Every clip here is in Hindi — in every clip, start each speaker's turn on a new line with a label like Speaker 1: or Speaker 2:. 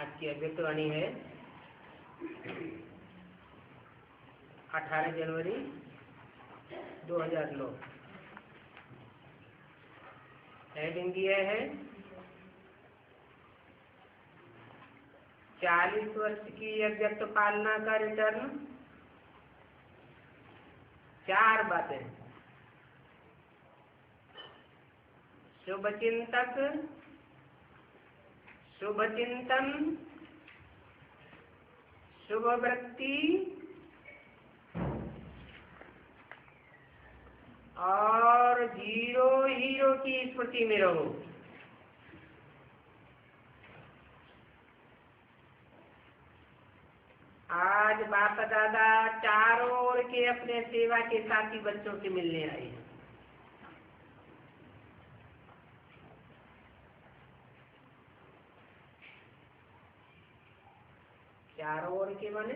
Speaker 1: आज की अव्यक्तवाणी है 18 जनवरी 2009। हेडिंग दिया है 40 वर्ष की अव्यक्त पालना का रिटर्न। 4 बातें। शुभ चिंतक, शुभ चिंतन, शुभ वृत्ति और जीरो हीरो की स्मृति में रहो। आज बाप दादा चारों ओर के अपने सेवा के साथी बच्चों से मिलने आए हैं। चारों ओर के माने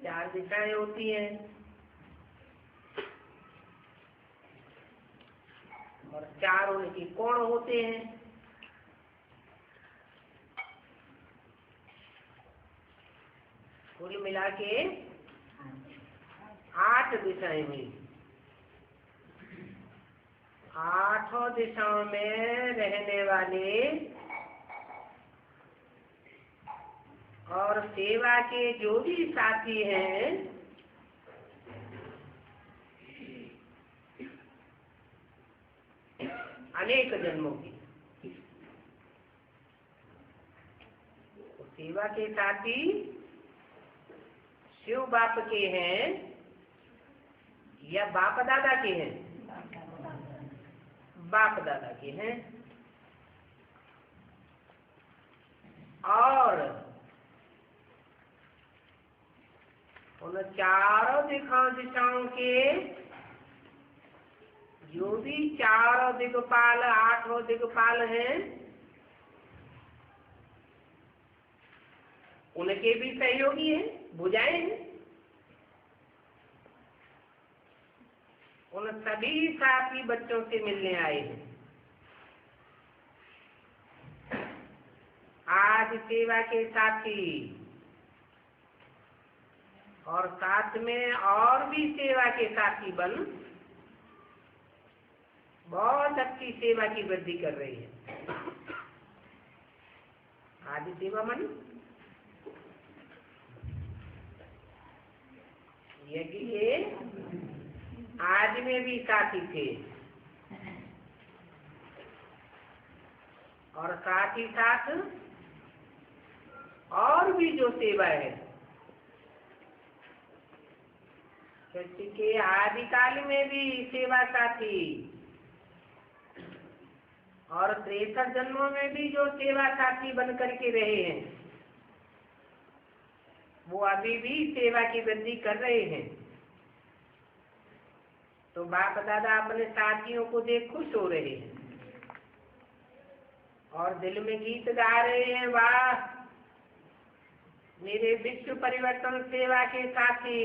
Speaker 1: चार दिशाएं होती हैं और 4 उनके कोण होते हैं। कुल मिला के 8 दिशाएं हुई। 8 दिशाओं में रहने वाले और सेवा के जो भी साथी हैं अनेक जन्मों की, सेवा के साथी शिव बाप के हैं या बाप दादा के हैं? बाप दादा के हैं। और उन चारों दिशाओं के जो भी 4 दिक्पाल 8 दिक्पाल हैं उनके भी सहयोगी हैं, भुजाएं हैं। उन सभी साथी बच्चों से मिलने आए हैं। आज सेवा के साथी और साथ में और भी सेवा के साथी बन बहुत अच्छी सेवा की वृद्धि कर रही है। आज सेवा मन ये आज में भी साथी थे और साथ ही साथ और भी जो सेवा है सृष्टि के आदिकाल में भी सेवा साथी और 63 जन्मों में भी जो सेवा साथी बन करके रहे हैं वो अभी भी सेवा की वृद्धि कर रहे हैं। तो बाप दादा अपने साथियों को देख खुश हो रहे हैं और दिल में गीत गा रहे हैं, वाह मेरे विश्व परिवर्तन सेवा के साथी।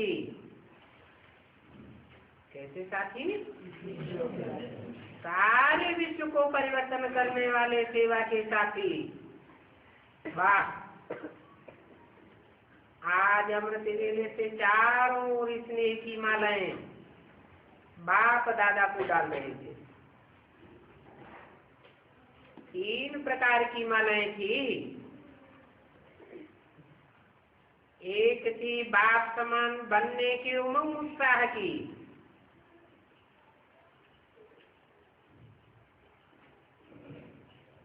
Speaker 1: कैसे साथी? सारे विश्व को परिवर्तन करने वाले सेवा के साथी। वाह, आज अमृत वेले से चारों ओर स्नेह की मालाएं बाप दादा को डाल रहे थे। 3 प्रकार की मालाएं थी। एक थी बाप समान बनने के उमंग उत्साह की,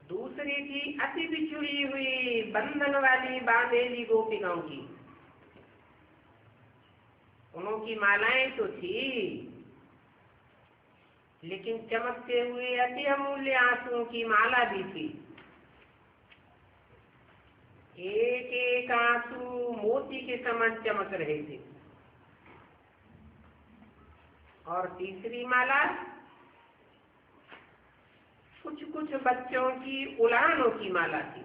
Speaker 1: दूसरी थी अति बिछुड़ी हुई बंधन वाली बांधेली गोपिकाओं की। उनकी मालाएं तो थी लेकिन चमकते हुए अति अमूल्य आंसुओं की माला भी थी। एक एक आंसू मोती के समान चमक रहे थे। और तीसरी माला कुछ कुछ बच्चों की उड़ानों की माला थी।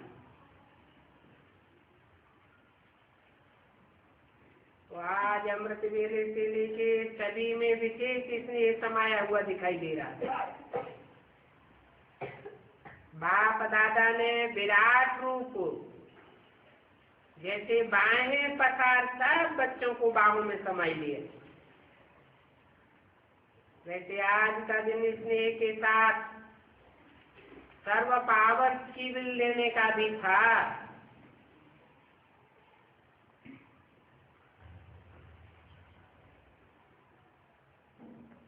Speaker 1: आज अमृत वेले से लेके सभी में विशेष स्नेह समाया हुआ दिखाई दे रहा है। बाप दादा ने विराट रूप जैसे बाहें पसार सब बच्चों को बाहों में समाई लिया, वैसे आज का दिन स्नेह के साथ सर्व पावर की विल लेने का भी था।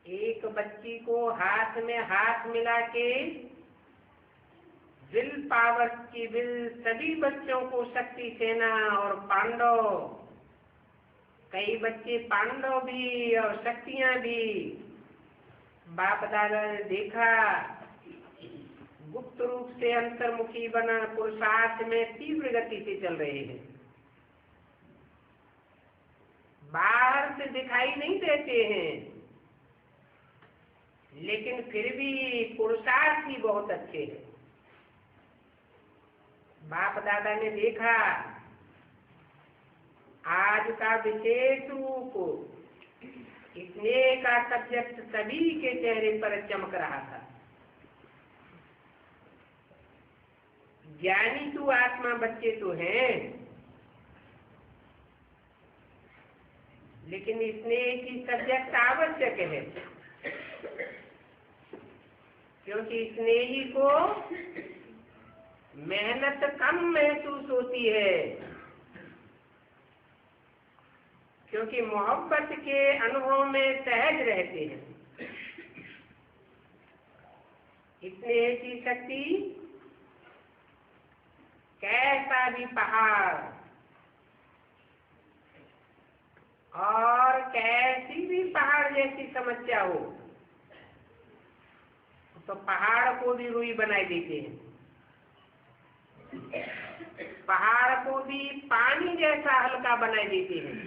Speaker 1: एक बच्ची को हाथ में हाथ मिला के विल पावर की विल सभी बच्चों को शक्ति सेना और पांडव, कई बच्चे पांडव भी और शक्तियां भी, बाप दादा ने देखा गुप्त रूप से अंतर्मुखी बना पुरुषार्थ में तीव्र गति से चल रहे हैं। बाहर से दिखाई नहीं देते हैं, लेकिन फिर भी पुरुषार्थ ही बहुत अच्छे हैं। बाप दादा ने देखा आज का विशेष रूप स्नेह का सब्जेक्ट सभी के चेहरे पर चमक रहा था। ज्ञानी तो आत्मा बच्चे तो हैं, लेकिन स्नेह की सब्जेक्ट आवश्यक है, क्योंकि स्नेही को मेहनत कम महसूस होती है, क्योंकि मोहब्बत के अनुभव में सहज रहते हैं। स्नेह की शक्ति कैसा भी पहाड़ और कैसी भी पहाड़ जैसी समस्या हो, तो पहाड़ को भी रुई बनाई देते हैं, पहाड़ को भी पानी जैसा हल्का बना देते हैं।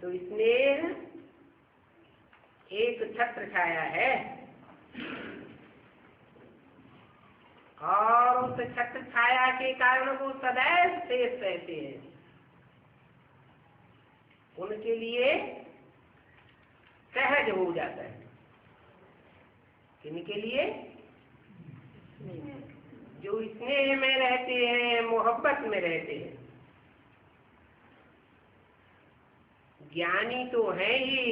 Speaker 1: तो स्नेह एक छत्र छाया है, और उस छत्र छाया के कारण वो सदैव शेष रहते हैं। उनके लिए सहज हो जाता है। किनके लिए? जो स्नेह में रहते हैं, मोहब्बत में रहते हैं। ज्ञानी तो है ही,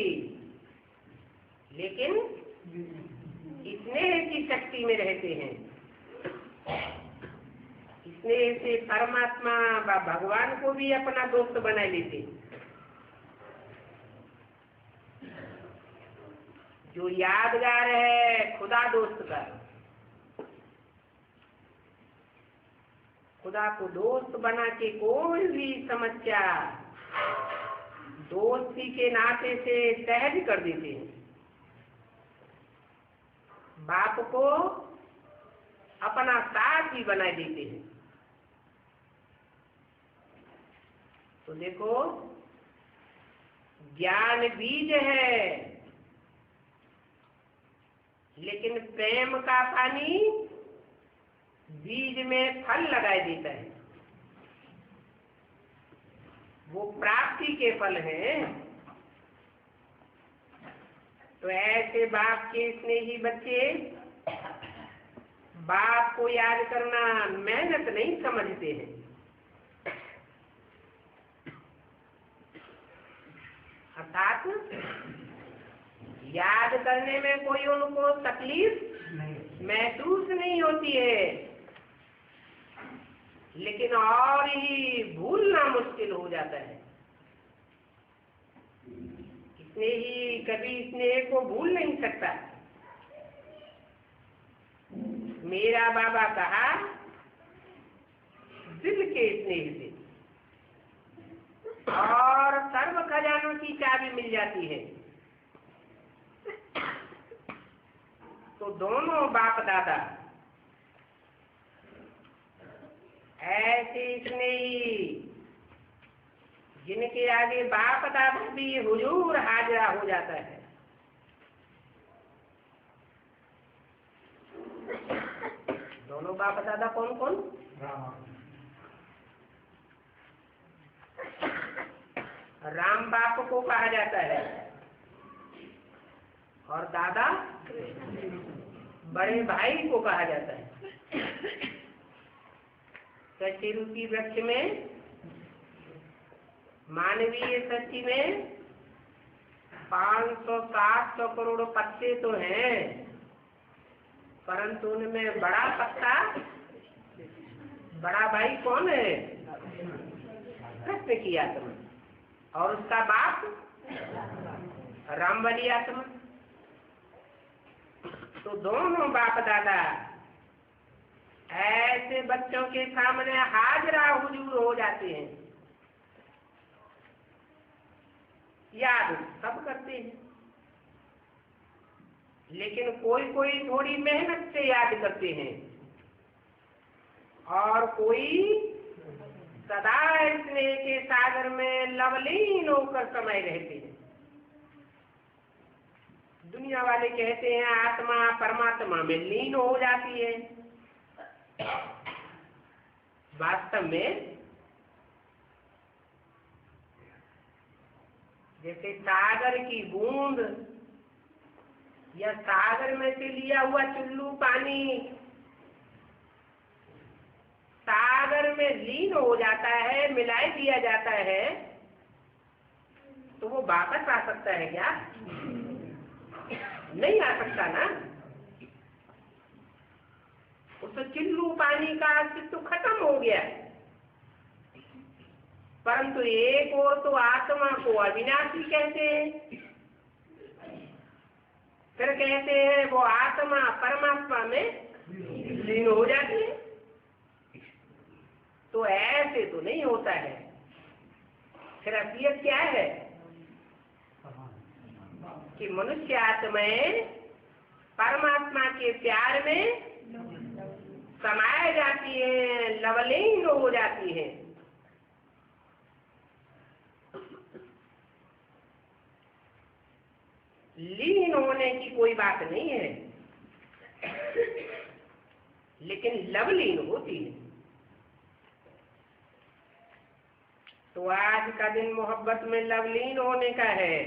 Speaker 1: लेकिन स्नेह की शक्ति में रहते हैं। स्नेह से परमात्मा व भगवान को भी अपना दोस्त बना लेते हैं। जो यादगार है खुदा दोस्त का, खुदा को दोस्त बना के कोई भी समस्या दोस्ती के नाते से सहज कर देते हैं। बाप को अपना साथी बना देते हैं। तो देखो, ज्ञान बीज है, लेकिन प्रेम का पानी बीज में फल लगाए देता है। वो प्राप्ति के फल हैं। तो ऐसे बाप के स्नेही बच्चे बाप को याद करना मेहनत नहीं समझते हैं। अर्थात याद करने में कोई उनको तकलीफ महसूस नहीं होती है, लेकिन और ही भूलना मुश्किल हो जाता है। स्नेही कभी स्नेह को भूल नहीं सकता। मेरा बाबा कहा, दिल के स्नेह से और सर्व खजानों की चाबी मिल जाती है। तो दोनों बाप दादा ऐसे स्नेही, जिनके आगे बाप दादा भी हुजूर हाजिरा हो जाता है। दोनों बाप दादा कौन कौन? राम बाप को कहा जाता है और दादा बड़े भाई को कहा जाता है। सच्ची रूपी वृक्ष में मानवीय सच्ची में 500-700 करोड़ पत्ते तो हैं, परंतु उनमें बड़ा पत्ता, बड़ा भाई कौन है? कृष्ण की आत्मा, और उसका बाप राम वाली आत्मा। तो दोनों बाप दादा ऐसे बच्चों के सामने हाजरा हुजूर हो जाते हैं। याद सब करते हैं, लेकिन कोई कोई थोड़ी मेहनत से याद करते हैं और कोई सदा स्नेह के सागर में लवलीन होकर समय रहते हैं। दुनिया वाले कहते हैं आत्मा परमात्मा में लीन हो जाती है। वास्तव में जैसे सागर की बूंद या सागर में से लिया हुआ चुल्लू पानी सागर में लीन हो जाता है, मिलाई दिया जाता है, तो वो वापस आ सकता है क्या? नहीं आ सकता ना। उस चुल्लू पानी का अस्तित्व खत्म हो गया। परंतु एक और तो आत्मा को अविनाशी कहते हैं, फिर कहते हैं वो आत्मा परमात्मा में लीन हो जाती है। तो ऐसे तो नहीं होता है। फिर असलियत क्या है कि मनुष्य आत्माएं परमात्मा के प्यार में समाये जाती है, लवलीन हो जाती है। लीन होने की कोई बात नहीं है, लेकिन लवलीन होती है। तो आज का दिन मोहब्बत में लवलीन होने का है।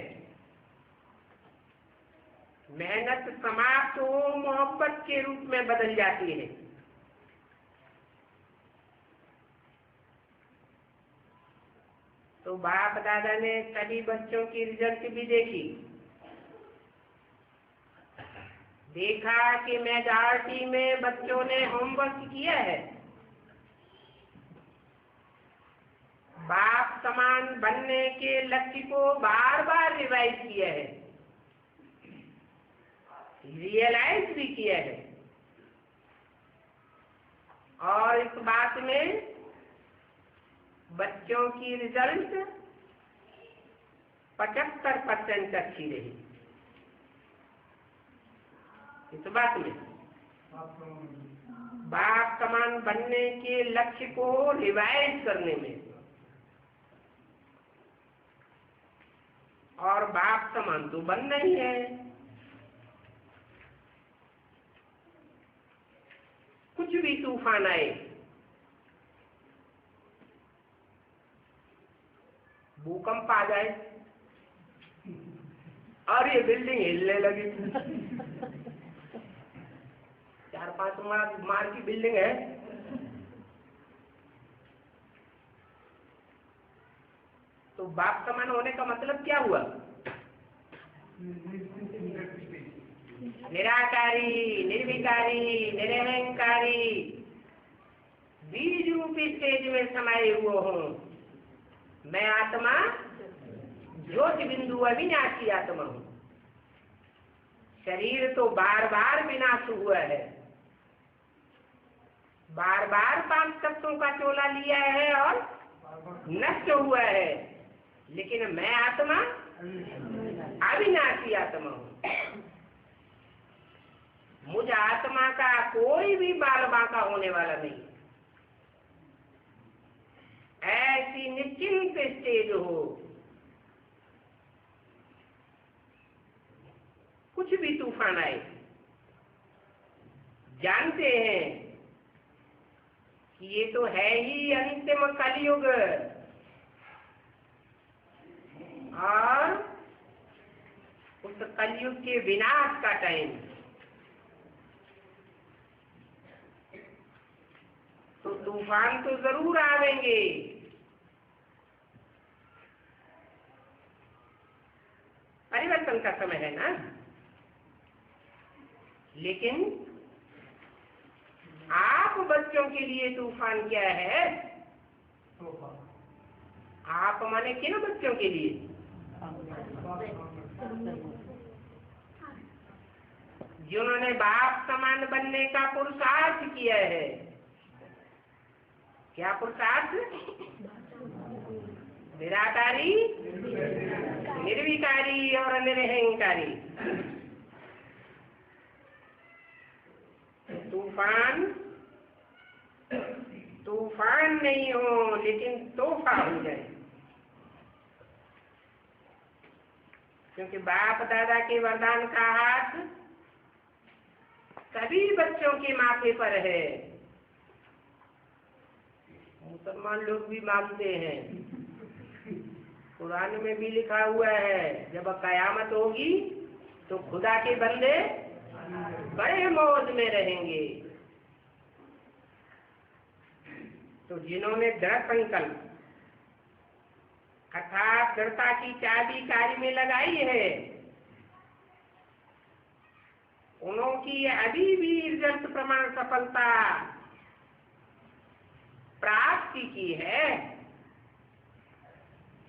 Speaker 1: मेहनत समाप्त हो मोहब्बत के रूप में बदल जाती है। तो बाप दादा ने सभी बच्चों की रिजल्ट भी देखी। देखा कि मेजॉरिटी में बच्चों ने होमवर्क किया है, बाप समान बनने के लक्ष्य को बार बार रिवाइज किया है, रियलाइज भी किया है, और इस बात में बच्चों की रिजल्ट 75% अच्छी रही। इस बात में बाप समान बनने के लक्ष्य को रिवाइज करने में और बाप समान तो बनना ही है। कुछ भी तूफान आए, भूकंप आ जाए और ये बिल्डिंग हिलने लगी, 4-5 मार की बिल्डिंग है, तो बाप समान होने का मतलब क्या हुआ? निराकारी, निर्विकारी, निरहंकारी, बीज रूपी स्टेज में समाये हुए हूँ। मैं आत्मा ज्योति बिंदु अविनाशी आत्मा हूँ। शरीर तो बार बार विनाश हुआ है, बार बार 5 तत्वों का चोला लिया है और नष्ट हुआ है, लेकिन मैं आत्मा अविनाशी आत्मा हूँ। मुझ आत्मा का कोई भी बाल बांका होने वाला नहीं। ऐसी निश्चिंत स्टेज हो, कुछ भी तूफान आए, जानते हैं कि ये तो है ही अंतिम कलयुग। और उस कलयुग के विनाश का टाइम। तो तूफान तो जरूर आवेंगे, परिवर्तन का समय है ना। लेकिन आप बच्चों के लिए तूफान क्या है? आप माने किन बच्चों के लिए? जिन्होंने बाप समान बनने का पुरुषार्थ किया है। क्या पुरुषार्थ? निराकारी, निर्विकारी और निरहंकारी। तूफान नहीं हो, लेकिन तोहफा हो जाए। क्योंकि बाप दादा के वरदान का हाथ सभी बच्चों के माथे पर है। मुसलमान लोग भी मानते हैं, कुरान में भी लिखा हुआ है, जब कयामत होगी तो खुदा के बंदे बड़े मौज में रहेंगे। तो जिन्होंने दृढ़ संकल्प अर्थात दृढ़ता की चाबी कार्य में लगाई है, उनकी अभी भी रिजल्ट प्रमाण सफलता प्राप्ति की है।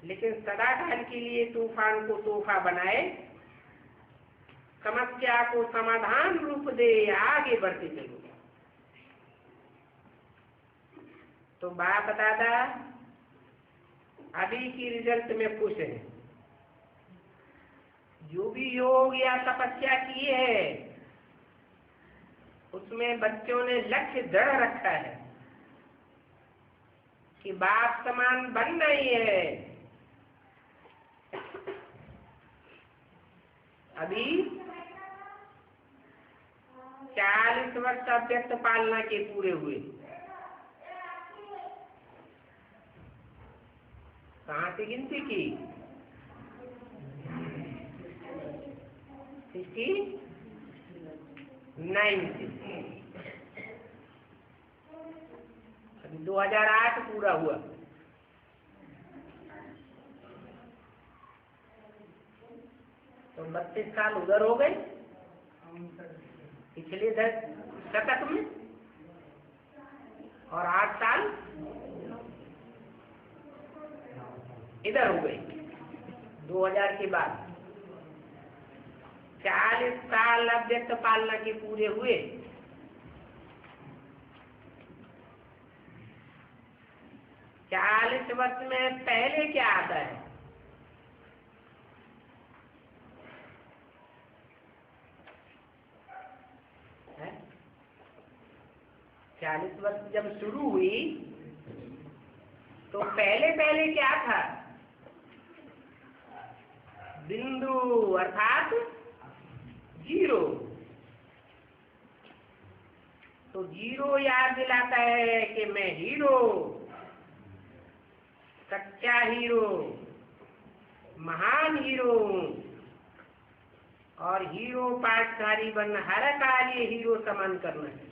Speaker 1: लेकिन सदाकाल के लिए तूफान को तोहफा बनाए, समस्या को समाधान रूप दे, आगे बढ़ते चलो। तो बाप दादा अभी की रिजल्ट में खुश है। जो भी योग या तपस्या किए है, उसमें बच्चों ने लक्ष्य दृढ़ रखा है कि बाप समान बनना ही है। अभी 40 वर्ष अव्यक्त पालना के पूरे हुए। कहाँ से गिनती की? 69 से। अभी 2008 पूरा हुआ। तो 32 साल उधर हो गए पिछले शतक में, और 8 साल इधर हो गए 2000 के बाद। 40 साल अव्यक्त पालना के पूरे हुए। चालीस वर्ष में पहले क्या आता है? है? 40 वर्ष जब शुरू हुई तो पहले पहले क्या था? बिंदु अर्थात 0। तो 0 याद दिलाता है कि मैं हीरो, सच्चा हीरो, महान हीरो हूँ, और हीरो पाठधारी बनना, हर कार्य हीरो समान करना है।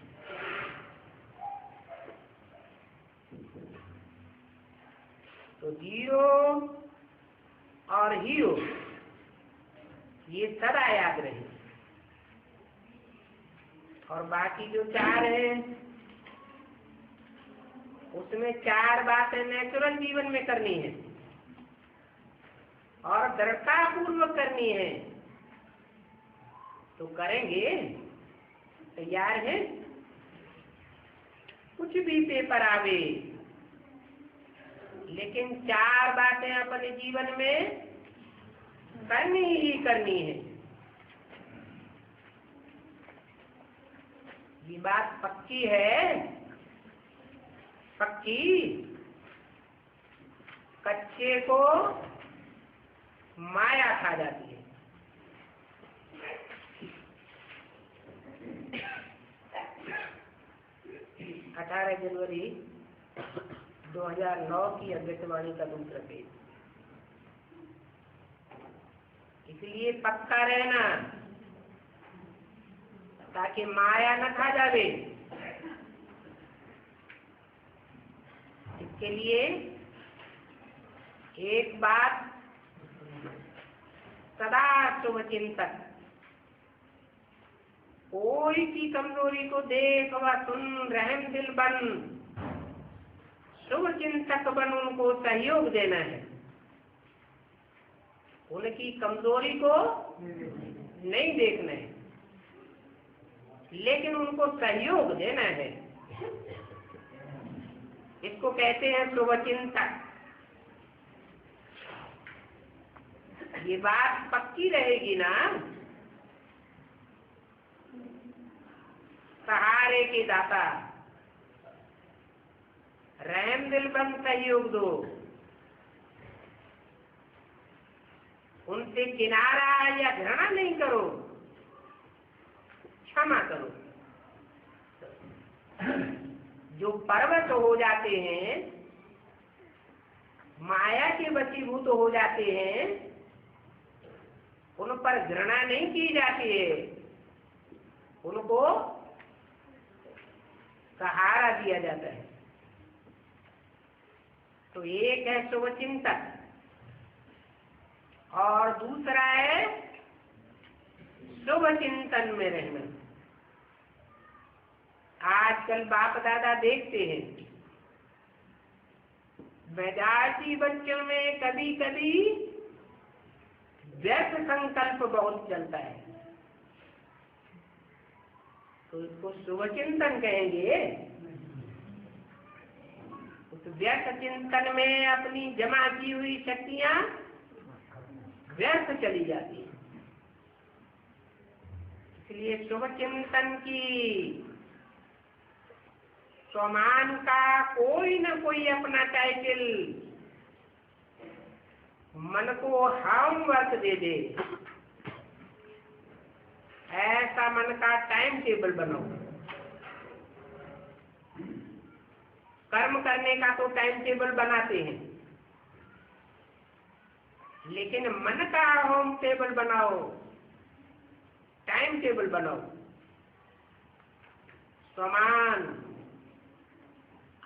Speaker 1: तो 0 और हीरो ये सदा याद रहे। और बाकी जो 4 है, उसमें 4 बातें नेचुरल जीवन में करनी है और दृढ़ता पूर्वक करनी है। तो करेंगे, तैयार है? कुछ भी पेपर आवे, लेकिन 4 बातें अपने जीवन में करनी ही करनी है। ये बात पक्की है, पक्की। कच्चे को माया खा जाती है। अठारह जनवरी 2009 की अव्यक्तवाणी का दूसरा पेज। इसलिए पक्का रहना ताकि माया न खा जावे। इसके लिए एक बात सदा शुभ चिंतक, कोई की कमजोरी को देख व सुन रहम दिल बन, शुभ चिंतक बन उनको सहयोग देना है। उनकी कमजोरी को नहीं देखना है, लेकिन उनको सहयोग देना है। इसको कहते हैं शुभ चिंतक। ये बात पक्की रहेगी ना, सहारे के दाता, रहम दिल बन सहयोग दो, उनसे किनारा या घृणा नहीं करो, क्षमा करो। जो पर्वत हो जाते हैं, माया के वशीभूत हो जाते हैं, उन पर घृणा नहीं की जाती है, उनको सहारा दिया जाता है। तो एक है शुभ चिंतक और दूसरा है शुभ चिंतन में रहना। आजकल बाप दादा देखते हैं विद्यार्थी बच्चों में कभी कभी व्यर्थ संकल्प बहुत चलता है, तो इसको शुभ चिंतन कहेंगे। उस व्यर्थ चिंतन में अपनी जमा की हुई शक्तियां व्यर्थ चली जाती है। इसलिए शुभ चिंतन की स्वमान का कोई न कोई अपना टाइटल मन को होमवर्क दे दे, ऐसा मन का टाइम टेबल बनाओ। कर्म करने का तो टाइम टेबल बनाते हैं, लेकिन मन का होम टेबल बनाओ, टाइम टेबल बनाओ। समान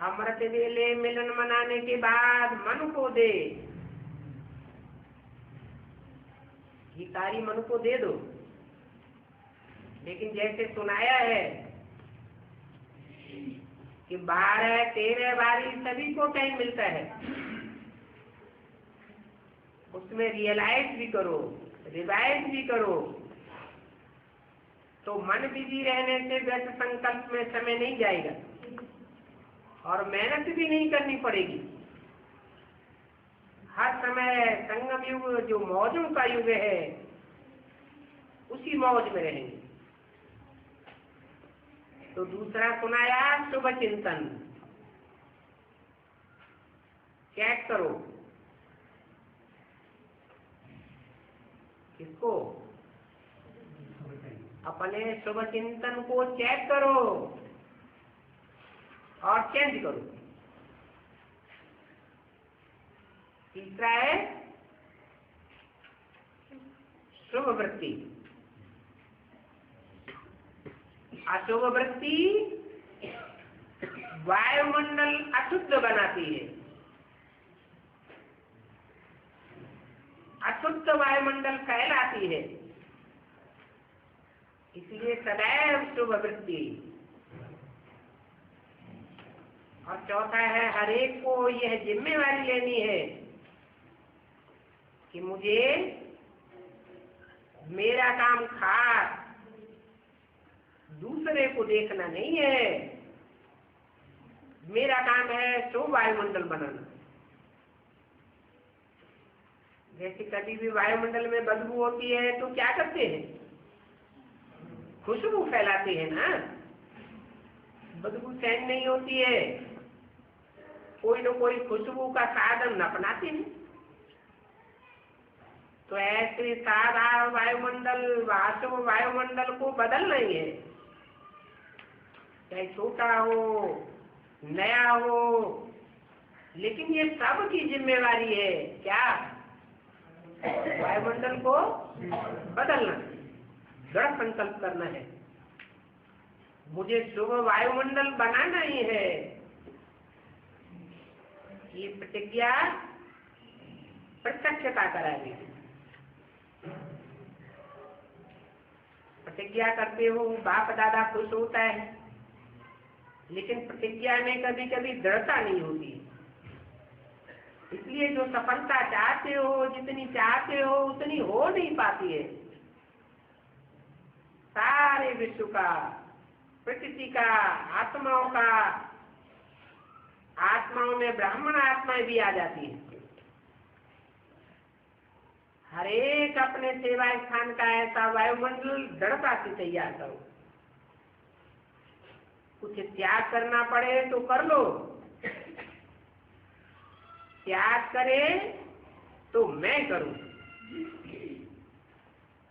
Speaker 1: अमृत वेले मिलन मनाने के बाद मन को दे, ये सारी मन को दे दो। लेकिन जैसे सुनाया है कि 12, 13 बारी सभी को टाइम मिलता है, उसमें रियलाइज भी करो, रिवाइज भी करो, तो मन बिजी रहने से व्यर्थ संकल्प में समय नहीं जाएगा और मेहनत भी नहीं करनी पड़ेगी। हर समय संगम युग जो मौजों का युग है, उसी मौज में रहेंगे। तो दूसरा सुनाया शुभ चिंतन। चेक करो किसको? अपने शुभ चिंतन को चेक करो और चेंज करो। तीसरा है शुभ वृत्ति। अशुभ वृत्ति वायुमंडल अशुद्ध बनाती है, अशुद्ध वायुमंडल कहलाती है। इसलिए सदैव शुभ वृत्ति। और चौथा है हर एक को यह जिम्मेवारी लेनी है कि मुझे मेरा काम खास दूसरे को देखना नहीं है, मेरा काम है शुभ वायुमंडल बनाना। जैसे कभी भी वायुमंडल में बदबू होती है तो क्या करते हैं? खुशबू फैलाते हैं ना। बदबू सहन नहीं होती है, कोई न कोई खुशबू का साधन अपनाते हैं। तो ऐसे साधारण वायुमंडल, अशुभ वायुमंडल को बदलना ही है, चाहे छोटा हो नया हो, लेकिन ये सबकी जिम्मेवारी है। क्या? वायुमंडल को बदलना, दृढ़ संकल्प करना है, मुझे शुभ वायुमंडल बनाना ही है। ये प्रतिज्ञा प्रत्यक्षता कराएगी। प्रतिज्ञा करते हो बाप दादा खुश होता है, लेकिन प्रतिज्ञा में कभी कभी दृढ़ता नहीं होती। इसलिए जो सफलता चाहते हो, जितनी चाहते हो, उतनी हो नहीं पाती है। सारे विश्व का, प्रकृति का, आत्माओं का, आत्माओं में ब्राह्मण आत्माएं भी आ जाती है। हर एक अपने सेवा स्थान का ऐसा वायुमंडल दृढ़ता से तैयार करो। कुछ त्याग करना पड़े तो कर लो, त्याग करे तो मैं करूं,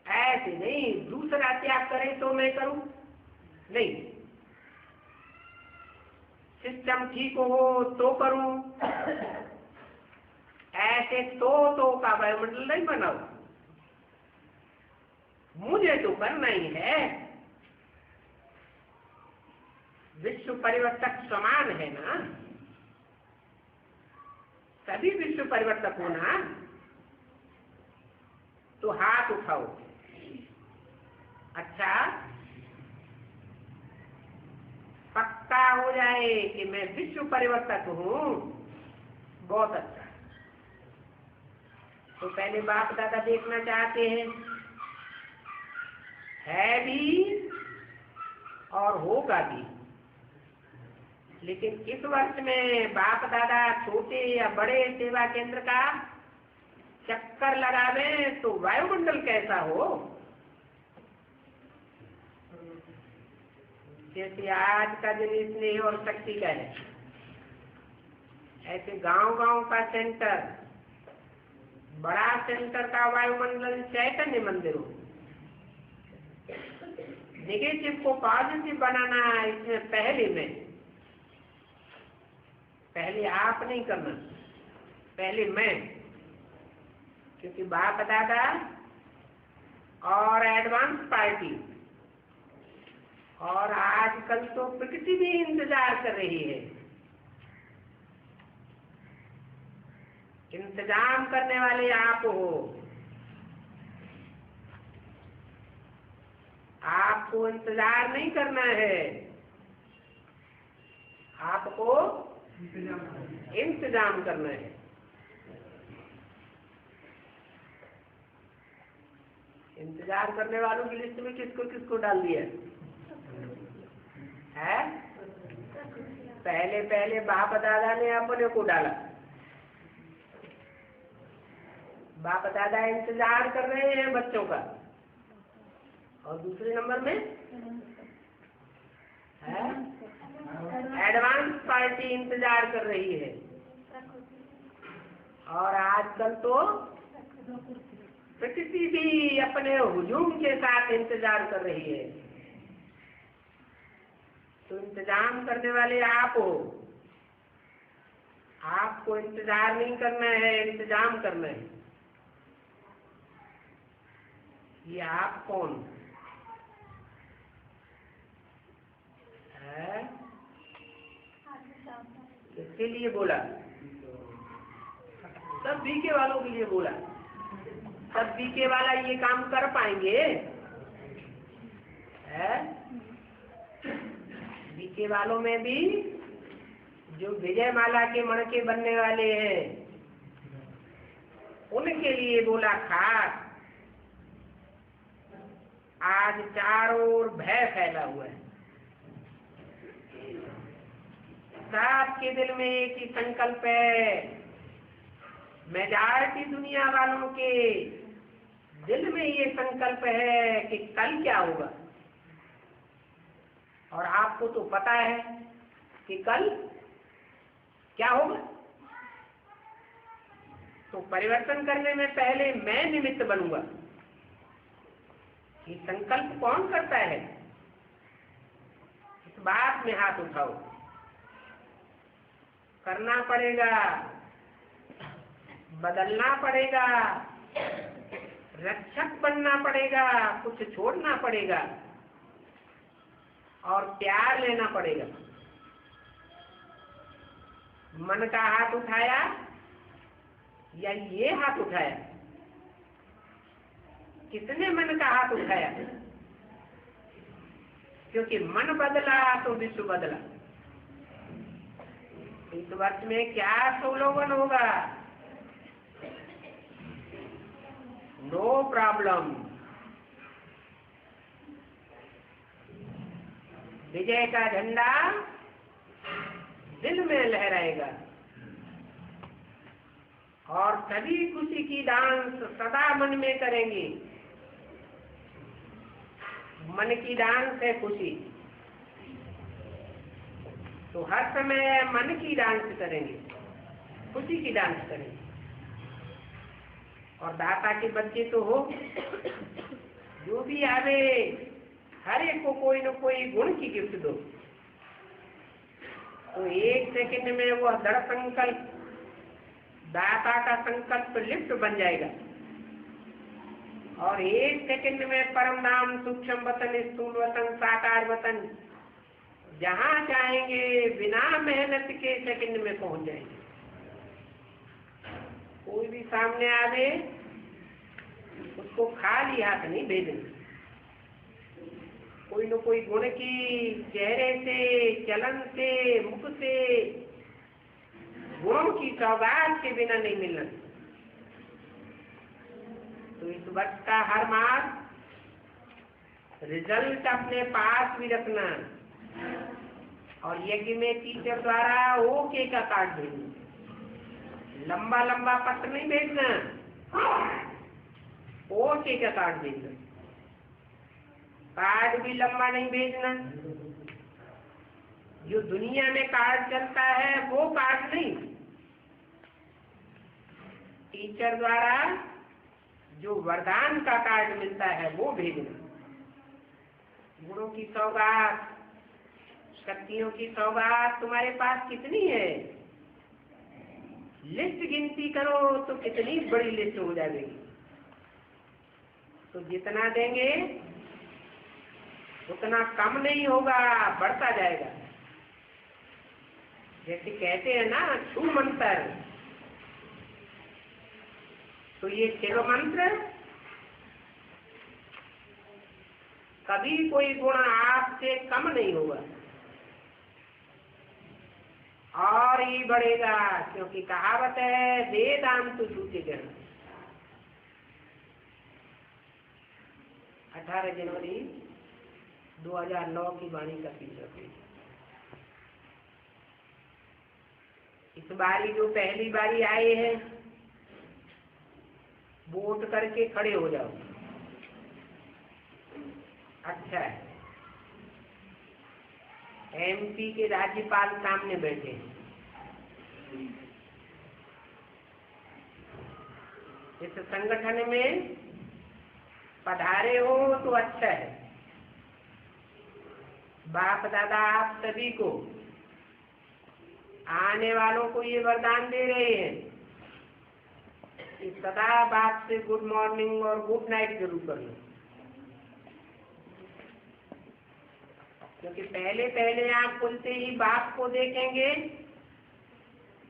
Speaker 1: ऐसे नहीं दूसरा त्याग करे तो मैं करूं, नहीं। सिस्टम ठीक हो तो करूं, ऐसे तो का वायुमंडल नहीं बनाओ। मुझे तो करना ही है। विश्व परिवर्तक समान है ना, सभी विश्व परिवर्तक हो ना, तो हाथ उठाओ। अच्छा, पक्का हो जाए कि मैं विश्व परिवर्तक हूं, बहुत अच्छा। तो पहले बाप दादा देखना चाहते हैं, है भी और होगा भी। लेकिन इस वर्ष में बाप दादा छोटे या बड़े सेवा केंद्र का चक्कर लगावे तो वायुमंडल कैसा हो। जैसे आज का दिन स्नेह और शक्ति का है, ऐसे गांव गांव का सेंटर, बड़ा सेंटर का वायुमंडल चैतन्य मंदिर हो। नेगेटिव को पॉजिटिव बनाना, इसमें पहले आप नहीं करना, पहले मैं। क्योंकि बाप दादा और एडवांस पार्टी और आजकल तो प्रकृति भी इंतजार कर रही है। इंतजाम करने वाले आप हो। आपको इंतजार नहीं करना है, आपको इंतजाम करना है। इंतजार करने वालों की लिस्ट में किसको किसको डाल दिया है? पहले बाप दादा ने अपने को डाला। बाप दादा इंतजार कर रहे हैं बच्चों का, और दूसरे नंबर में है एडवांस पार्टी इंतजार कर रही है। और आजकल तो प्रकृति भी अपने हुजूम के साथ इंतजार कर रही है। तो इंतजाम करने वाले आप हो। आपको इंतजार नहीं करना है, इंतजाम करना है। ये आप कौन है? किसके लिए बोला? सब बीके वालों के लिए बोला। सब बीके वाला ये काम कर पाएंगे? है बीके वालों में भी जो विजय माला के मणके बनने वाले हैं, उनके लिए बोला खास। आज चारों ओर भय फैला हुआ है। सबके दिल में एक ही संकल्प है। मेजॉरिटी दुनिया वालों के दिल में ये संकल्प है कि कल क्या होगा। और आपको तो पता है कि कल क्या होगा। तो परिवर्तन करने में पहले मैं निमित्त बनूंगा। ये संकल्प कौन करता है? इस बात में हाथ उठाओ। करना पड़ेगा, बदलना पड़ेगा, रक्षक बनना पड़ेगा, कुछ छोड़ना पड़ेगा और प्यार लेना पड़ेगा। मन का हाथ उठाया या ये हाथ उठाया? किसने मन का हाथ उठाया? क्योंकि मन बदला तो विश्व बदला। इस वर्ष में क्या स्लोगन होगा? No problem. विजय का झंडा दिल में लहराएगा और सभी खुशी की डांस सदा मन में करेंगे। मन की डांस है खुशी, तो हर समय मन की डांस करेंगे, खुशी की डांस करेंगे। और दाता के बच्चे तो हो, जो भी आवे हर एक को कोई न कोई गुण की गिफ्ट दो, तो एक सेकंड में वो दृढ़ संकल्प, दाता का संकल्प लिफ्ट बन जाएगा और एक सेकंड में परम धाम, सूक्ष्म वतन, स्थूल वतन, साकार वतन, जहाँ चाहेंगे बिना मेहनत के सेकंड में पहुंच जाएंगे। कोई भी सामने आवे उसको खाली हाथ नहीं भेजना। कोई न कोई गुण की चेहरे से, चलन से, मुख से, गुणों की सौगात के बिना नहीं मिलना। तो इस वर्ष का हर मास रिजल्ट अपने पास भी रखना और यज्ञ में टीचर द्वारा ओके का कार्ड भेजना। लंबा लंबा पत्र नहीं भेजना, ओके का कार्ड भेजना। कार्ड भी लंबा नहीं भेजना। जो दुनिया में कार्ड चलता है वो कार्ड नहीं, टीचर द्वारा जो वरदान का कार्ड मिलता है वो भेजना। गुणों की सौगात, शक्तियों की सौगात तुम्हारे पास कितनी है? लिस्ट गिनती करो तो कितनी बड़ी लिस्ट हो जाएगी। तो जितना देंगे उतना कम नहीं होगा, बढ़ता जाएगा। जैसे कहते हैं ना छू मंत्र, तो ये शिव मंत्र कभी कोई गुण आपसे कम नहीं होगा और ही बढ़ेगा, क्योंकि कहावत है दे दाम तो छूटे जाना। 18 जनवरी 2009 की वाणी का तीसरा पेज। इस बारी जो पहली बारी आए हैं वोट करके खड़े हो जाओ। अच्छा है, एमपी के राज्यपाल सामने बैठे हैं। इस संगठन में पधारे हो तो अच्छा है। बाप दादा आप सभी को, आने वालों को ये वरदान दे रहे हैं कि सदा बाप से गुड मॉर्निंग और गुड नाइट जरूर करना, क्योंकि पहले पहले आप खुलते ही बाप को देखेंगे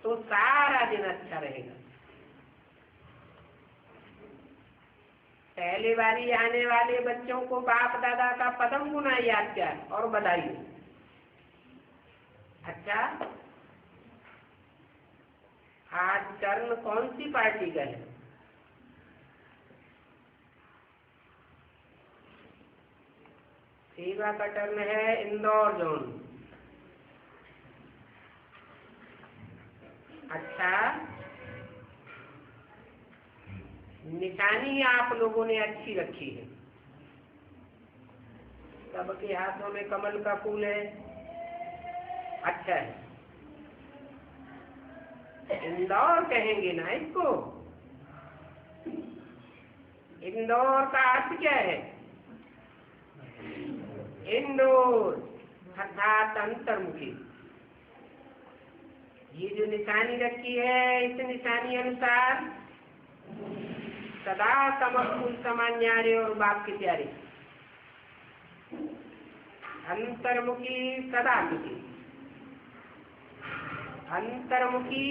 Speaker 1: तो सारा दिन अच्छा रहेगा। पहले बारी आने वाले बच्चों को बाप दादा का पदम गुना याद क्या और बधाई। अच्छा, आज टर्न कौन सी पार्टी का है? सेवा का टर्न है इंदौर जोन। अच्छा, निशानी आप लोगों ने अच्छी रखी है। सबके हाथों में कमल का फूल है, अच्छा है। इंदौर कहेंगे ना इसको। इंदौर का अर्थ क्या है? इंदौर अर्थात अंतर्मुखी। ये जो निशानी रखी है, इस निशानी अनुसार सदा समकुल समान्यारे और बाप के प्यारे, अंतर्मुखी सदा सुखी, अंतर्मुखी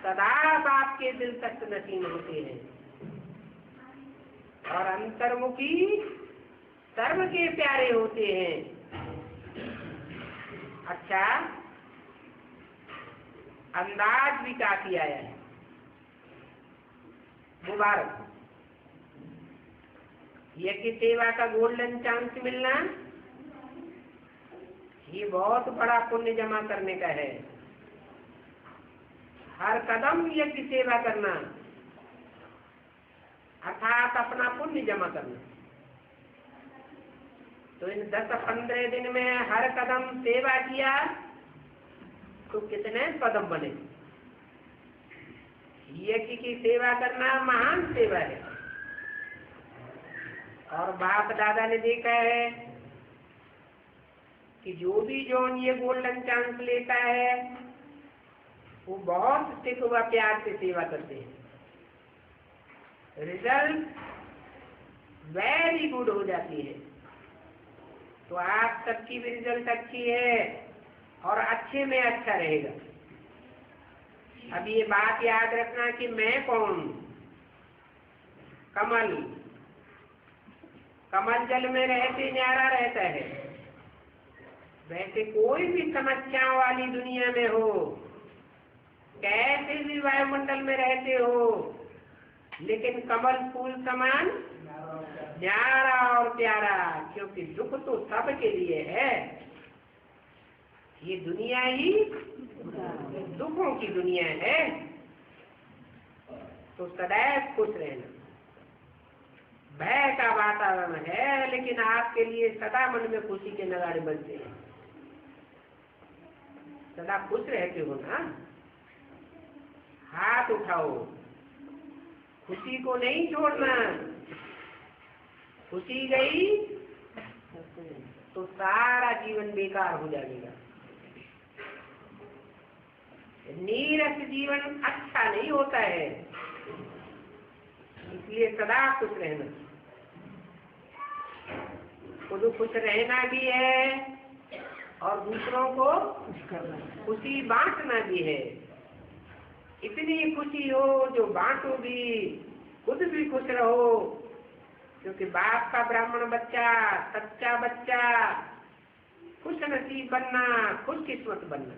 Speaker 1: सदा बाप के दिल तक नसीब होते हैं, और अंतर्मुखी सर्व के प्यारे होते हैं। अच्छा, अंदाज भी काफी आया है। मुबारक, यज्ञ सेवा का गोल्डन चांस मिलना ये बहुत बड़ा पुण्य जमा करने का है। हर कदम यज्ञ सेवा करना अर्थात अपना पुण्य जमा करना। तो इन 10-15 दिन में हर कदम सेवा किया तो कितने कदम बने। यज्ञ की सेवा करना महान सेवा है, और बाप दादा ने देखा है कि जो भी जौन ये गोल्डन चांस लेता है वो बहुत सिख व प्यार से सेवा करते हैं। रिजल्ट वेरी गुड हो जाती है। तो आप सबकी भी रिजल्ट अच्छी है और अच्छे में अच्छा रहेगा। अब ये बात याद रखना कि मैं कौन, कमल, कमल जल में रहते न्यारा रहता है। वैसे कोई भी समस्याओं वाली दुनिया में हो, कैसे भी वायुमंडल में रहते हो, लेकिन कमल फूल समान न्यारा और प्यारा, क्योंकि दुख तो सबके लिए है। ये दुनिया ही दुखों की दुनिया है। तो सदैव खुश रहना। भय का वातावरण है, लेकिन आपके लिए सदा मन में खुशी के नगाड़े बजते हैं। सदा खुश रहते हो ना। हाथ उठाओ, खुशी को नहीं छोड़ना। खुशी गई तो सारा जीवन बेकार हो जाएगा। नीरस जीवन अच्छा नहीं होता है, इसलिए सदा खुश रहना। खुद खुश रहना भी है और दूसरों को खुशी बांटना भी है। इतनी खुशी हो जो बांटो भी, खुद भी खुश रहो। क्योंकि बाप का ब्राह्मण बच्चा, सच्चा बच्चा, खुश नसीब बनना, खुश किस्मत बनना।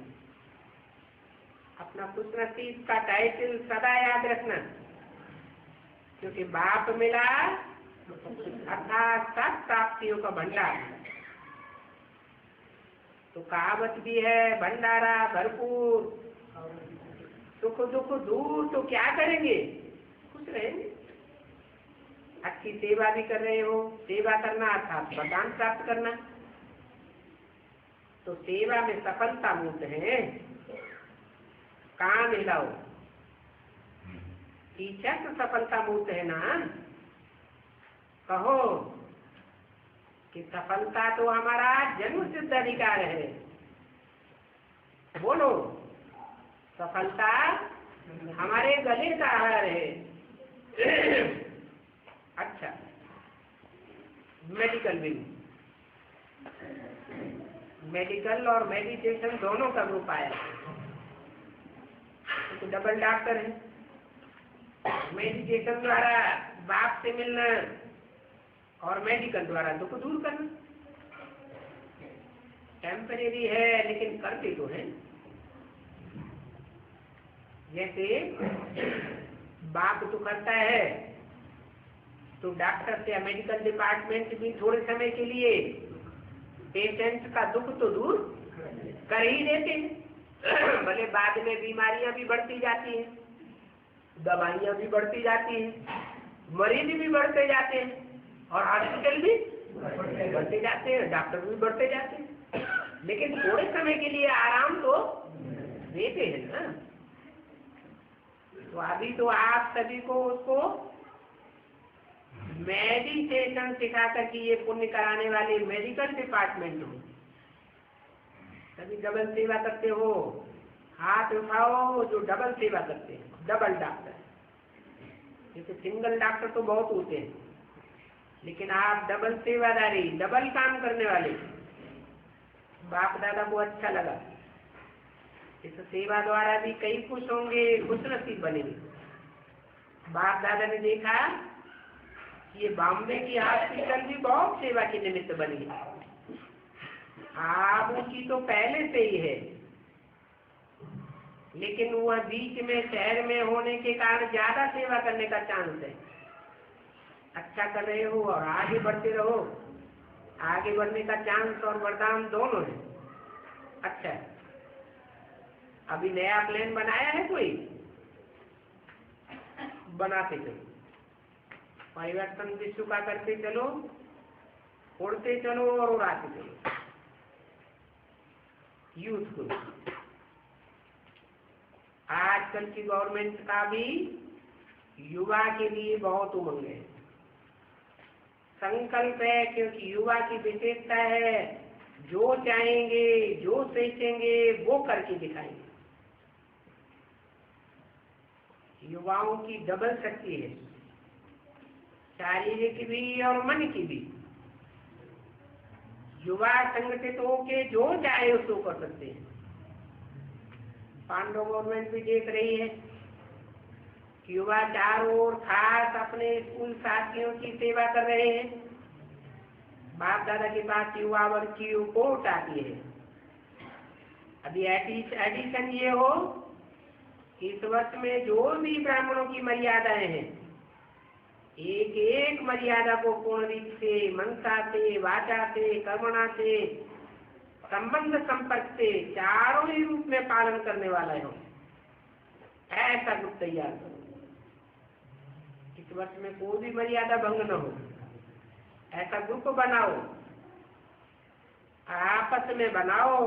Speaker 1: अपना खुश नसीब का टाइटल सदा याद रखना, क्योंकि बाप मिला अर्थात सब प्राप्तियों का भंडार। तो कहावत भी है, भंडारा भरपूर, सुख दुख दूर। तो क्या करेंगे? खुश रहेंगे। अच्छी सेवा भी कर रहे हो, सेवा करना अर्थात वरदान प्राप्त करना। तो सेवा में सफलता मूर्त है। कान हिलाओ, टीचर तो सफलता मूर्त है ना। कहो कि सफलता तो हमारा जन्म सिद्ध अधिकार है। बोलो, सफलता हमारे गले का हार है। अच्छा, मेडिकल भी, मेडिकल और मेडिटेशन दोनों का ग्रुप आया। तो डबल डॉक्टर है। मेडिटेशन द्वारा बाप से मिलना और मेडिकल द्वारा दुख दूर करना। टेम्परेरी है लेकिन करते तो है। जैसे बाप तो करता है तो डॉक्टर या मेडिकल डिपार्टमेंट भी थोड़े समय के लिए पेशेंट का दुख तो दूर कर ही देते हैं। भले बाद में बीमारियां भी बढ़ती जाती हैं, दवाइयां भी बढ़ती जाती हैं, मरीज भी बढ़ते जाते हैं, और हॉस्पिटल भी बढ़ते जाते हैं, डॉक्टर भी बढ़ते जाते हैं। लेकिन थोड़े समय के लिए आराम तो देते हैं ना। तो अभी तो आप सभी को उसको मेडिटेशन सिखा कर के ये पुण्य कराने वाले मेडिकल डिपार्टमेंट हो। सभी डबल सेवा करते हो। हाथ उठाओ जो डबल सेवा करते हैं, डबल डॉक्टर। जैसे सिंगल डॉक्टर तो बहुत होते हैं, लेकिन आप डबल सेवादारी, डबल काम करने वाले, बाप दादा को अच्छा लगा। इस सेवा द्वारा भी कई खुश होंगे, खुश नसीब बनेंगे। बाप दादा ने देखा ये बॉम्बे की हॉस्पिटल भी बहुत सेवा के निमित्त बनी। आप उनकी तो पहले से ही है, लेकिन वह बीच में शहर में होने के कारण ज्यादा सेवा करने का चांस है। अच्छा कर रहे हो और आगे बढ़ते रहो, आगे बढ़ने का चांस और वरदान दोनों है। अच्छा, अभी नया प्लान बनाया है कोई? बनाते चलो, परिवर्तन विश्व का करते चलो, उड़ते चलो और उड़ाते चलो। यूथ को आजकल की गवर्नमेंट का भी युवा के लिए बहुत उमंग है, संकल्प है, क्योंकि युवा की विशेषता है जो चाहेंगे, जो सोचेंगे वो करके दिखाएंगे। युवाओं की डबल शक्ति है, शारीरिक भी और मन की भी। युवा संगठित होके जो चाहे उसको कर सकते हैं। पांडव गवर्नमेंट भी देख रही है कि युवा चारों ओर खास अपने स्कूल साथियों की सेवा कर रहे हैं। बाप दादा के पास युवा वर्ग की रिपोर्ट आती है। अभी एडिशन ये हो कि इस वर्ष में जो भी ब्राह्मणों की मर्यादाएं हैं, एक एक मर्यादा को पूर्ण रूप से मनसा से, वाचा से, कर्मणा से, संबंध संपर्क से चारों ही रूप में पालन करने वाला हो, ऐसा ग्रुप तैयार करो। इस वर्ष में कोई भी मर्यादा भंग न हो, ऐसा ग्रुप बनाओ, आपस में बनाओ,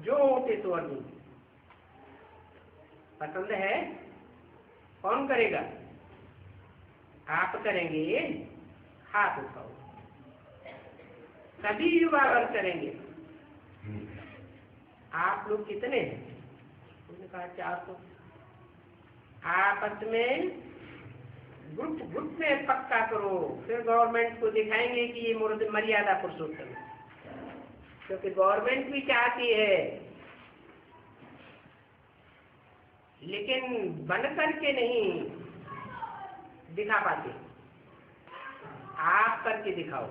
Speaker 1: जो होते तो अर्जुन। पसंद है? कौन करेगा? आप करेंगे? हाथ उठाओ। सभी युवा वर्ग करेंगे। आप लोग कितने हैं? उन्होंने कहा 400। आपस में ग्रुप में पक्का करो, फिर गवर्नमेंट को दिखाएंगे कि ये मर्यादा पुरुषोत्तम है। क्योंकि गवर्नमेंट भी चाहती है, लेकिन बन करके नहीं दिखा पाते। आप करके दिखाओ।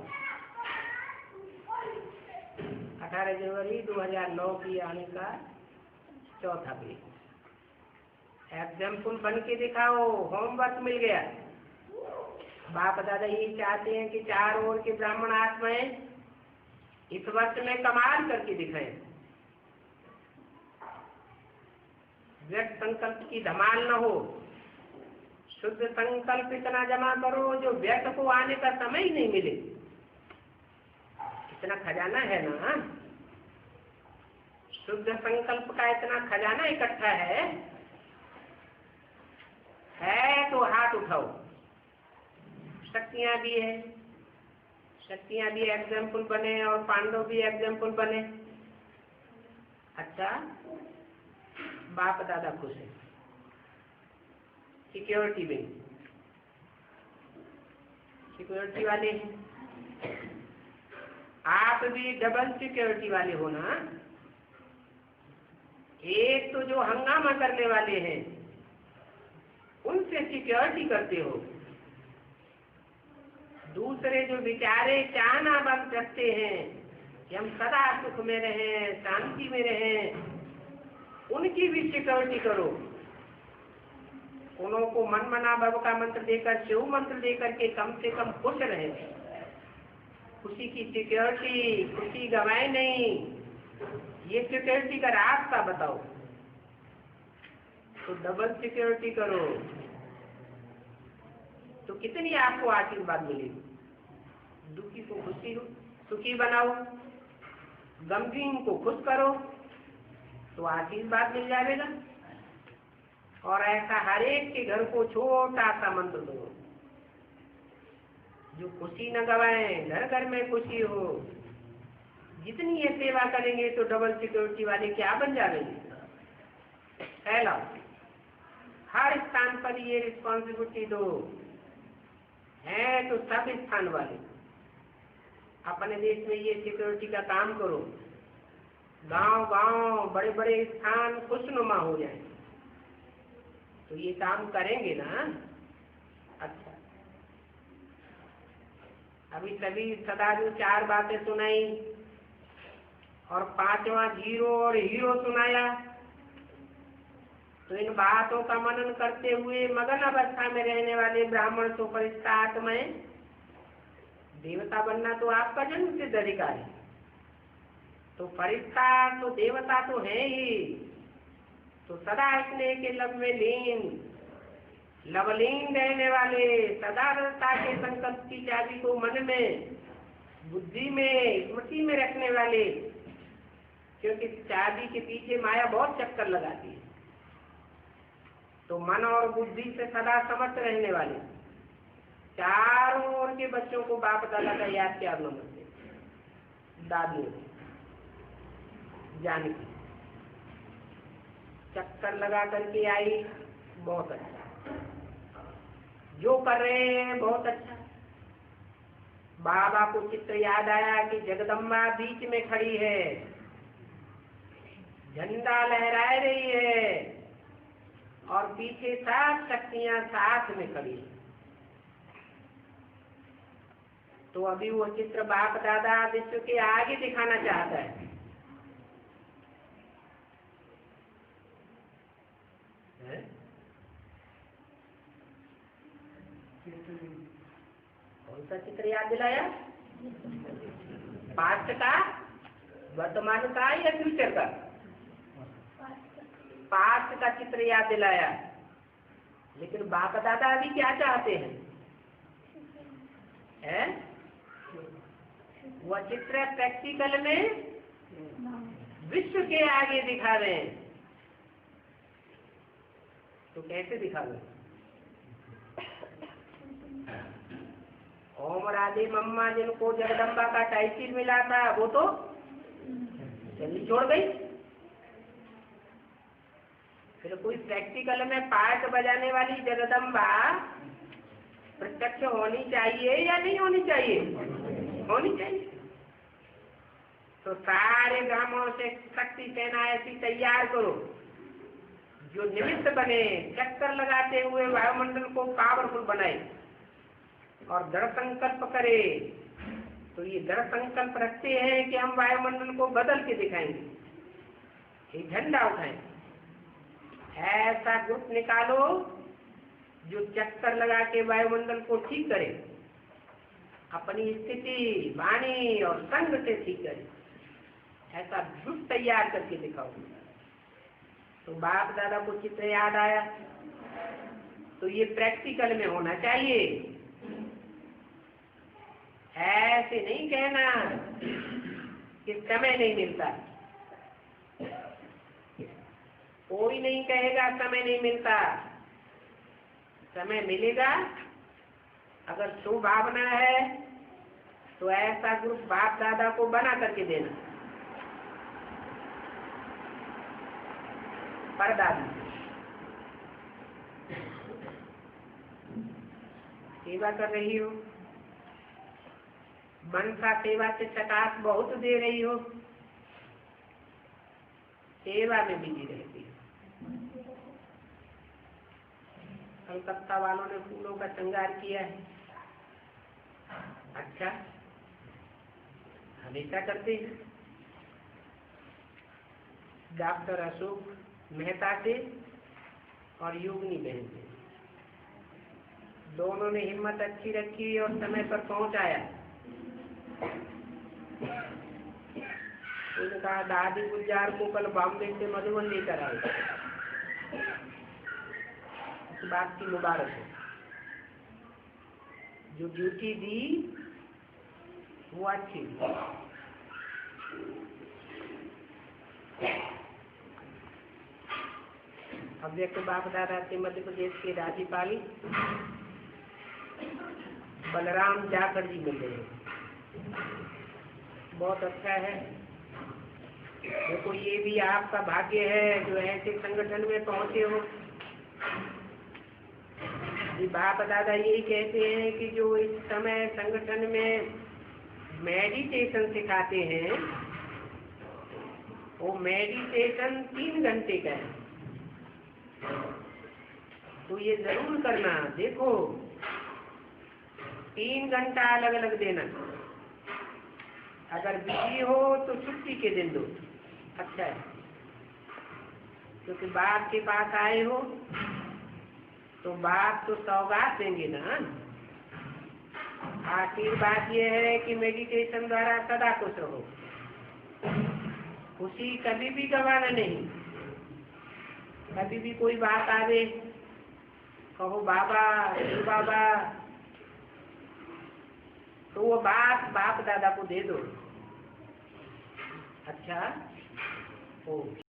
Speaker 1: 18 जनवरी 2009 की आने का चौथा पेज। एग्जाम्पल बन के दिखाओ, होमवर्क मिल गया। बाप दादा ये चाहते हैं कि चारों ओर के ब्राह्मण आत्माएं इस वर्ष में कमाल करके दिखाएं। व्यक्त संकल्प की धमाल न हो, शुद्ध संकल्प इतना जमा करो जो व्यक्त को आने का समय ही नहीं मिले। इतना खजाना है ना, शुद्ध संकल्प का इतना खजाना इकट्ठा है तो हाथ उठाओ। शक्तियां भी है, शक्तियां भी एग्जाम्पल बने और पांडव भी एग्जाम्पल बने। अच्छा, बाप दादा खुश है। सिक्योरिटी भी, सिक्योरिटी वाले हैं। आप भी डबल सिक्योरिटी वाले हो ना। एक तो जो हंगामा करने वाले हैं उनसे सिक्योरिटी करते हो, दूसरे जो बेचारे चाहना बंद रखते हैं कि हम सदा सुख में रहें, शांति में रहें, उनकी भी सिक्योरिटी करो। उनको मन मना भव का मंत्र देकर, शिव मंत्र देकर के कम से कम खुश रहे। खुशी की सिक्योरिटी, खुशी गवाए नहीं, ये सिक्योरिटी का रास्ता बताओ। तो डबल सिक्योरिटी करो तो कितनी आपको आशीर्वाद मिलेगी। दुखी को खुशी हो, सुखी बनाओ, गमगीन को खुश करो तो आशीर्वाद मिल जाएगा। और ऐसा हर एक के घर को छोटा सा मंत्र दो जो खुशी न गवाए, घर घर में खुशी हो। जितनी ये सेवा करेंगे तो डबल सिक्योरिटी वाले क्या बन जाएंगे। फैलाओ, हर स्थान पर ये रिस्पॉन्सिबिलिटी दो हैं तो सब स्थान वाले। अपने देश में ये सिक्योरिटी का काम करो, गांव गांव बड़े बड़े स्थान खुशनुमा हो जाए, तो ये काम करेंगे ना। अच्छा, अभी सभी सदा जो 4 बातें सुनाई और 5वां जीरो और हीरो सुनाया, तो इन बातों का मनन करते हुए मगन अवस्था में रहने वाले ब्राह्मण तो फरिश्ता आत्माएं, देवता बनना तो आपका जन्म सिद्ध अधिकार है। तो फरिश्ता तो देवता तो है ही, तो सदा स्नेह के लब में लीन, लवलीन रहने वाले, सदा रसता के संकल्प की चाबी को मन में, बुद्धि में, स्मृति में रखने वाले, क्योंकि चाबी के पीछे माया बहुत चक्कर लगाती है। तो मन और बुद्धि से सदा समर्थ रहने वाले, चारों ओर के बच्चों को बाप दादा का याद क्या नमस्ते, दादी जानकी चक्कर लगा करके आई, बहुत अच्छा, जो कर रहे हैं बहुत अच्छा। बाबा को चित्र याद आया कि जगदम्बा बीच में खड़ी है, झंडा लहरा रही है और पीछे 7 शक्तियां साथ में खड़ी है। तो अभी वो चित्र बाप दादा विश्व के आगे दिखाना चाहता है। कौन सा चित्र याद दिलाया? पास्ट का, वर्तमान का या फ्यूचर का? पास्ट का चित्र याद दिलाया। लेकिन बाप दादा अभी क्या चाहते हैं? वह चित्र प्रैक्टिकल में विश्व के आगे दिखा रहे हैं। तो कैसे दिखा रहे? ओम राधे मम्मा जिनको जगदम्बा का टाइटल मिला था, वो तो चली छोड़ गई। फिर कोई प्रैक्टिकल में पार्ट बजाने वाली जगदम्बा प्रत्यक्ष होनी चाहिए या नहीं होनी चाहिए? होनी चाहिए। तो सारे ब्राह्मणों से शक्ति सेना ऐसी तैयार करो जो निमित्त बने, चक्कर लगाते हुए वायुमंडल को पावरफुल बनाए और दृढ़ संकल्प करे। तो ये दृढ़ संकल्प रखते हैं कि हम वायुमंडल को बदल के दिखाएंगे, एक झंडा उठाएं। ऐसा ग्रुप निकालो जो चक्कर लगा के वायुमंडल को ठीक करे, अपनी स्थिति, वाणी और संग से ठीक करे। ऐसा ग्रुप तैयार करके दिखाओ। तो बाप दादा को चित्र याद आया, तो ये प्रैक्टिकल में होना चाहिए। ऐसे नहीं कहना कि समय नहीं मिलता। कोई नहीं कहेगा समय नहीं मिलता, समय मिलेगा। अगर सुभावना है तो ऐसा ग्रुप बाप दादा को बना करके देना। परदादी सेवा कर रही हो, मनसा सेवा से चकास बहुत दे रही हो, सेवा में बिजी रहती हो। कलकत्ता वालों ने फूलों का श्रृंगार किया है, अच्छा, हमेशा करते हैं। डॉक्टर अशोक मेहता से और योगिनी बहन से दोनों ने हिम्मत अच्छी रखी और समय पर पहुंचाया। उन्होंने कहा दादी गुलजार को कल बॉम्बे से मधुबन लेकर आए, इस बात की मुबारक है। जो ड्यूटी दी वो अच्छी दी। अव्यक्त बाप दादा से मध्य प्रदेश के राज्यपाल बलराम जाखड़ जी मिले हैं, बहुत अच्छा है। देखो ये भी आपका भाग्य है जो ऐसे संगठन में पहुंचे हो, जी बाप दादा यही कहते हैं कि जो इस समय संगठन में मेडिटेशन सिखाते हैं वो मेडिटेशन 3 घंटे का है। तो ये जरूर करना। देखो 3 घंटा अलग अलग देना। अगर बिजी हो तो छुट्टी के दिन दो, अच्छा है, क्योंकि बाप के पास आए हो तो बाप तो सौगात देंगे ना। आखिर बात यह है कि मेडिटेशन द्वारा सदा खुश रहो, खुशी कभी भी गवाना नहीं। कभी भी कोई बात आवे कहो बाबा बाबा, तो वो बाप दादा को दे दो। अच्छा, ओ